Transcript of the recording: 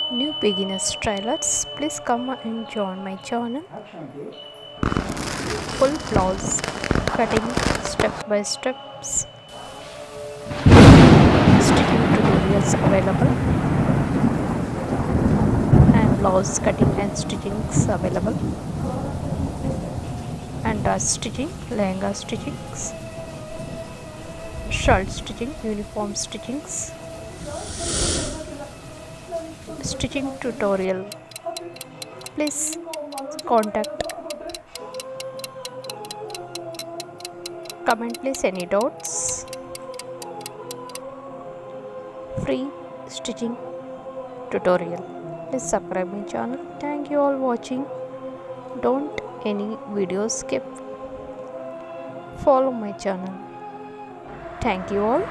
New beginners trailers, please come and join my channel. Full blouse cutting, step by steps, stitching tutorials available, and blouse cutting and stitchings available, and dress stitching, lehenga stitchings, shirt stitching, uniform stitchings, stitching tutorial. Please contact, comment please any doubts. Free stitching tutorial. Please subscribe my channel. Thank you all watching. Don't any video skip. Follow my channel. Thank you all.